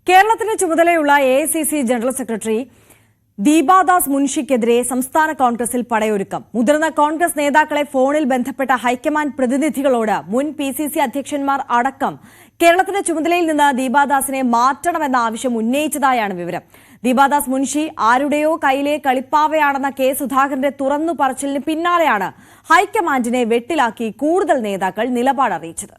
കേരളത്തിന് ചുമതലയുള്ള AICC general secretary Deepa Das മുൻഷിക്കെതിരെ സംസ്ഥാന കോൺഗ്രസിൽ പടയൊരുക്കം. മുതിർന്ന കോൺഗ്രസ് നേതാക്കളെ ഫോണിൽ ബന്ധപ്പെട്ട ഹൈക്കമാൻഡ് പ്രതിനിധികളോട് മുൻ പിസിസി അധ്യക്ഷന്മാർ അടക്കം കേരളത്തിന്റെ ചുമതലയിൽ നിന്ന് ദീപാദാസിനെ മാറ്റണമെന്ന ആവശ്യം ഉന്നയിച്ചതായാണ് വിവരം. ദീപാദാസ് മുൻഷി ആരുടെയോ കയ്യിലെ കളിപ്പാവയാണെന്ന കെ സുധാകരന്റെ തുറന്നു പറച്ചിലിന് പിന്നാലെയാണ് ഹൈക്കമാൻഡിനെ വെട്ടിലാക്കി കൂടുതൽ നേതാക്കൾ നിലപാട് അറിയിച്ചത്.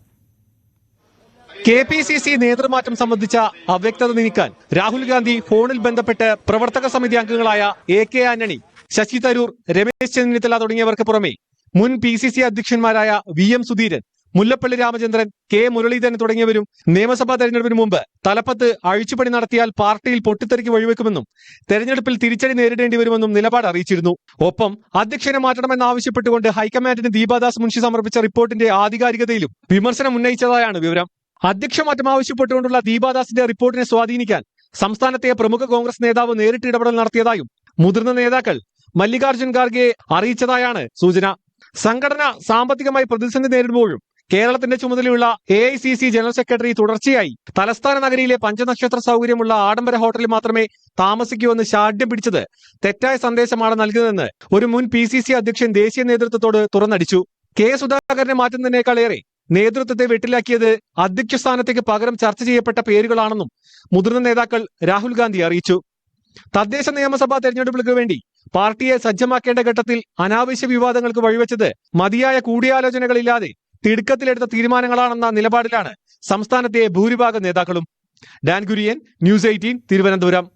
കെപിസിസി നേതൃമാറ്റം സംബന്ധിച്ച അവ്യക്തത നീക്കാൻ രാഹുൽ ഗാന്ധി ഫോണിൽ ബന്ധപ്പെട്ട് പ്രവർത്തക സമിതി അംഗങ്ങളായ എ.കെ. ആന്റണി, ശശി തരൂർ, രമേശ് ചെന്നിത്തല തുടങ്ങിയവർക്ക് പുറമെ മുൻ PCC അധ്യക്ഷന്മാരായ VM. Sudheeran, Mullappally Ramachandran, K. Muraleedharan തുടങ്ങിയവരും നിയമസഭാ തെരഞ്ഞെടുപ്പിന് മുമ്പ് തലപ്പത്ത് അഴിച്ചുപണി നടത്തിയാൽ പാർട്ടിയിൽ പൊട്ടിത്തെറിക്ക് വഴിവെക്കുമെന്നും തെരഞ്ഞെടുപ്പിൽ തിരിച്ചടി നേരിടേണ്ടി വരുമെന്നും നിലപാട് അറിയിച്ചിരുന്നു. ഒപ്പം അധ്യക്ഷനെ മാറ്റണമെന്നാവശ്യപ്പെട്ടുകൊണ്ട് ഹൈക്കമാൻഡിന് ദീപാദാസ് മുൻഷി സമർപ്പിച്ച റിപ്പോർട്ടിന്റെ ആധികാരികതയിലും വിമർശനം ഉന്നയിച്ചതായാണ് വിവരം. അധ്യക്ഷ മാറ്റം ആവശ്യപ്പെട്ടുകൊണ്ടുള്ള ദീപാദാസിന്റെ റിപ്പോർട്ടിനെ സ്വാധീനിക്കാൻ സംസ്ഥാനത്തെ പ്രമുഖ കോൺഗ്രസ് നേതാവ് നേരിട്ട് ഇടപെടൽ നടത്തിയതായും മുതിർന്ന നേതാക്കൾ മല്ലികാർജ്ജുൻ ഖാർഗെയെ അറിയിച്ചതായാണ് സൂചന. സംഘടന സാമ്പത്തികമായി പ്രതിസന്ധി നേരിടുമ്പോഴും കേരളത്തിന്റെ ചുമതലയുള്ള എഐസിസി ജനറൽ സെക്രട്ടറി തുടർച്ചയായി തലസ്ഥാന നഗരിയിലെ പഞ്ചനക്ഷത്ര സൗകര്യമുള്ള ആഡംബര ഹോട്ടലിൽ മാത്രമേ താമസിക്കൂവെന്ന് ശാഠ്യം പിടിച്ചത് തെറ്റായ സന്ദേശമാണ് നൽകുന്നതെന്ന് ഒരു മുൻ പിസിസി അധ്യക്ഷൻ ദേശീയ നേതൃത്വത്തോട് തുറന്നടിച്ചു. കെ. സുധാകരനെ മാറ്റുന്നതിനേക്കാളേറെ നേതൃത്വത്തെ വെട്ടിലാക്കിയത് അധ്യക്ഷ സ്ഥാനത്തേക്ക് പകരം ചർച്ച ചെയ്യപ്പെട്ട പേരുകളാണെന്നും മുതിർന്ന നേതാക്കൾ രാഹുൽ ഗാന്ധി അറിയിച്ചു. തദ്ദേശ നിയമസഭാ തെരഞ്ഞെടുപ്പുകൾക്ക് വേണ്ടി പാർട്ടിയെ സജ്ജമാക്കേണ്ട ഘട്ടത്തിൽ അനാവശ്യ വിവാദങ്ങൾക്ക് വഴിവെച്ചത് മതിയായ കൂടിയാലോചനകളില്ലാതെ തിടുക്കത്തിലെടുത്ത തീരുമാനങ്ങളാണെന്ന നിലപാടിലാണ് സംസ്ഥാനത്തെ ഭൂരിഭാഗം നേതാക്കളും. Dan Kurian, news 18, Thiruvananthapuram.